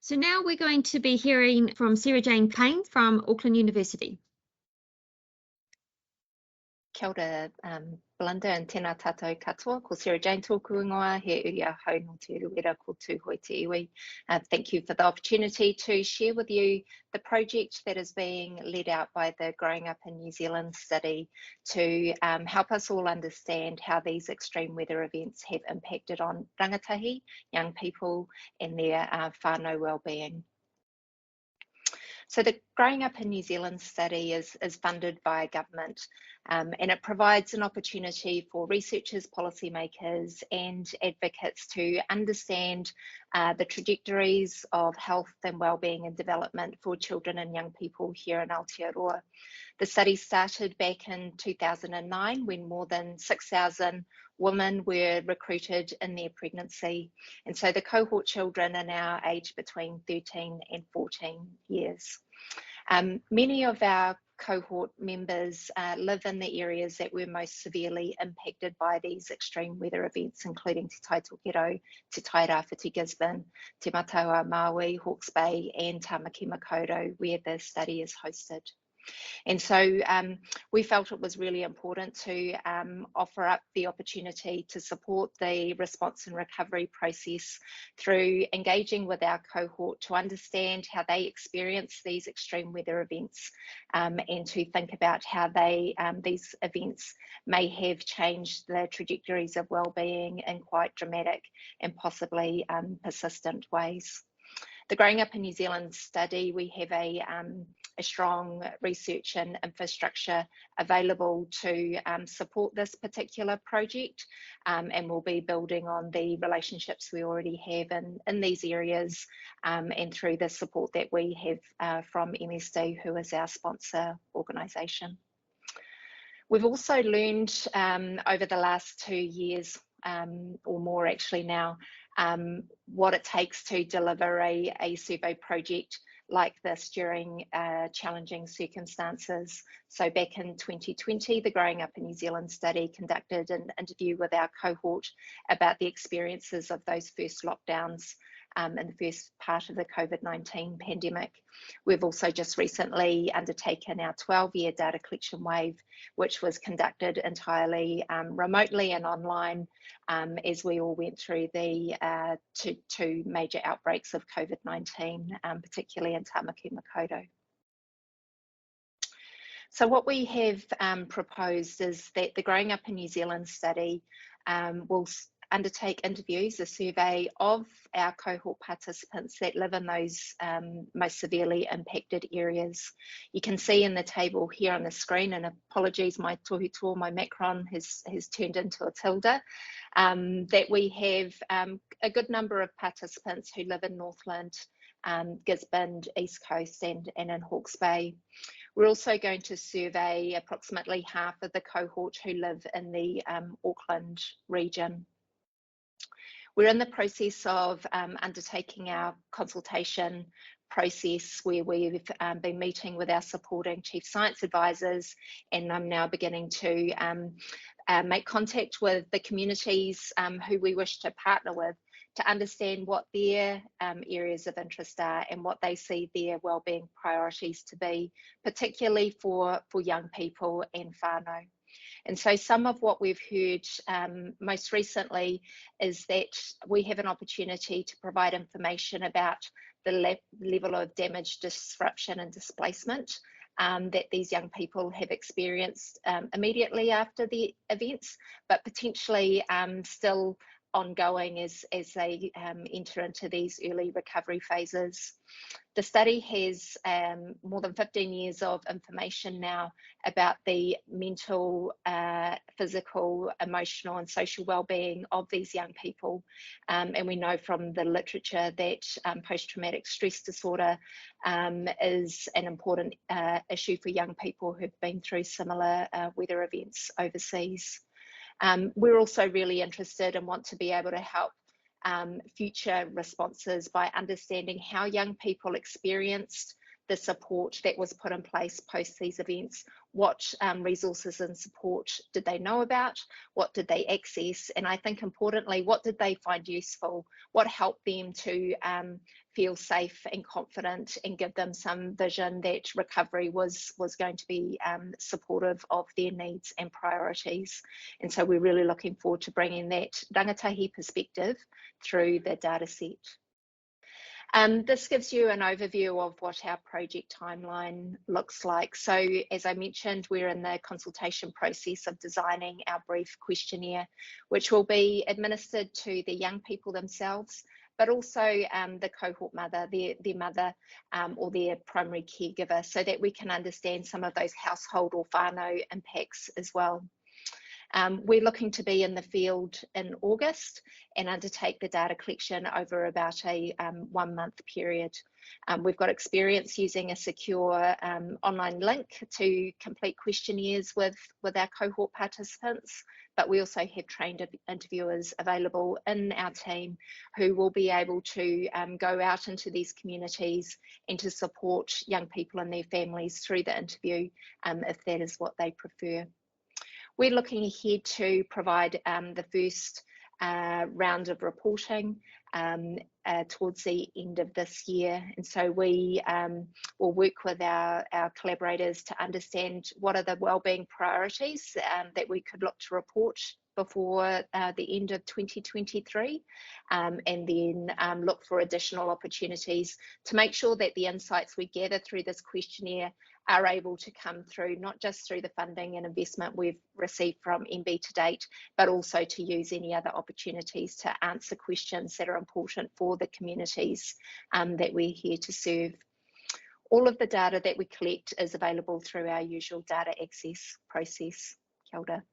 So now we're going to be hearing from Sarah Jane Payne from Auckland University. Kia ora, Belinda, and tēnā tātou katoa. Ko Sarah Jane tōku ingoa, he uri a hau no te ruera ko tū hoi te iwi. Thank you for the opportunity to share with you the project that is being led out by the Growing Up in New Zealand study to help us all understand how these extreme weather events have impacted on rangatahi, young people, and their whānau wellbeing. So the Growing Up in New Zealand study is funded by government, and it provides an opportunity for researchers, policymakers and advocates to understand the trajectories of health and wellbeing and development for children and young people here in Aotearoa. The study started back in 2009 when more than 6,000 women were recruited in their pregnancy. And so the cohort children are now aged between 13 and 14 years. Many of our cohort members live in the areas that were most severely impacted by these extreme weather events, including Te Tai Tokerau, Te Tai Rāwhiti Gisborne, Te Mataua Maui, Hawke's Bay and Tamaki Makaurau, where the study is hosted. And so we felt it was really important to offer up the opportunity to support the response and recovery process through engaging with our cohort to understand how they experience these extreme weather events and to think about how these events may have changed the trajectories of wellbeing in quite dramatic and possibly persistent ways. The Growing Up in New Zealand study, we have a strong research and infrastructure available to support this particular project, and we'll be building on the relationships we already have in these areas and through the support that we have from MSD, who is our sponsor organisation. We've also learned over the last 2 years or more actually now, what it takes to deliver a survey project like this during challenging circumstances. So back in 2020, the Growing Up in New Zealand study conducted an interview with our cohort about the experiences of those first lockdowns in the first part of the COVID-19 pandemic. We've also just recently undertaken our 12-year data collection wave, which was conducted entirely remotely and online as we all went through the two major outbreaks of COVID-19, particularly in Tamaki Makaurau. So what we have proposed is that the Growing Up in New Zealand study will undertake interviews, a survey of our cohort participants that live in those most severely impacted areas. You can see in the table here on the screen, and apologies, my tohutoa, my macron has turned into a tilde, that we have a good number of participants who live in Northland, Gisborne, East Coast and in Hawke's Bay. We're also going to survey approximately half of the cohort who live in the Auckland region. We're in the process of undertaking our consultation process where we've been meeting with our supporting chief science advisors, and I'm now beginning to make contact with the communities who we wish to partner with to understand what their areas of interest are and what they see their wellbeing priorities to be, particularly for young people and whānau. And so some of what we've heard most recently is that we have an opportunity to provide information about the level of damage, disruption and displacement that these young people have experienced immediately after the events, but potentially still ongoing as they enter into these early recovery phases. The study has more than 15 years of information now about the mental, physical, emotional and social well-being of these young people. And we know from the literature that post-traumatic stress disorder is an important issue for young people who've been through similar weather events overseas. We're also really interested and want to be able to help future responses by understanding how young people experienced the support that was put in place post these events. What resources and support did they know about? What did they access? And I think importantly, what did they find useful? What helped them to feel safe and confident and give them some vision that recovery was going to be supportive of their needs and priorities. And so we're really looking forward to bringing that rangatahi perspective through the data set. This gives you an overview of what our project timeline looks like. So as I mentioned, we're in the consultation process of designing our brief questionnaire, which will be administered to the young people themselves, but also the cohort mother, their mother or their primary caregiver, so that we can understand some of those household or whānau impacts as well. We're looking to be in the field in August and undertake the data collection over about a 1 month period. We've got experience using a secure online link to complete questionnaires with our cohort participants, but we also have trained interviewers available in our team who will be able to go out into these communities and to support young people and their families through the interview if that is what they prefer. We're looking ahead to provide the first round of reporting towards the end of this year. And so we will work with our collaborators to understand what are the wellbeing priorities that we could look to report before the end of 2023, and then look for additional opportunities to make sure that the insights we gather through this questionnaire are able to come through, not just through the funding and investment we've received from MB to date, but also to use any other opportunities to answer questions that are important for the communities that we're here to serve. All of the data that we collect is available through our usual data access process. Kia ora.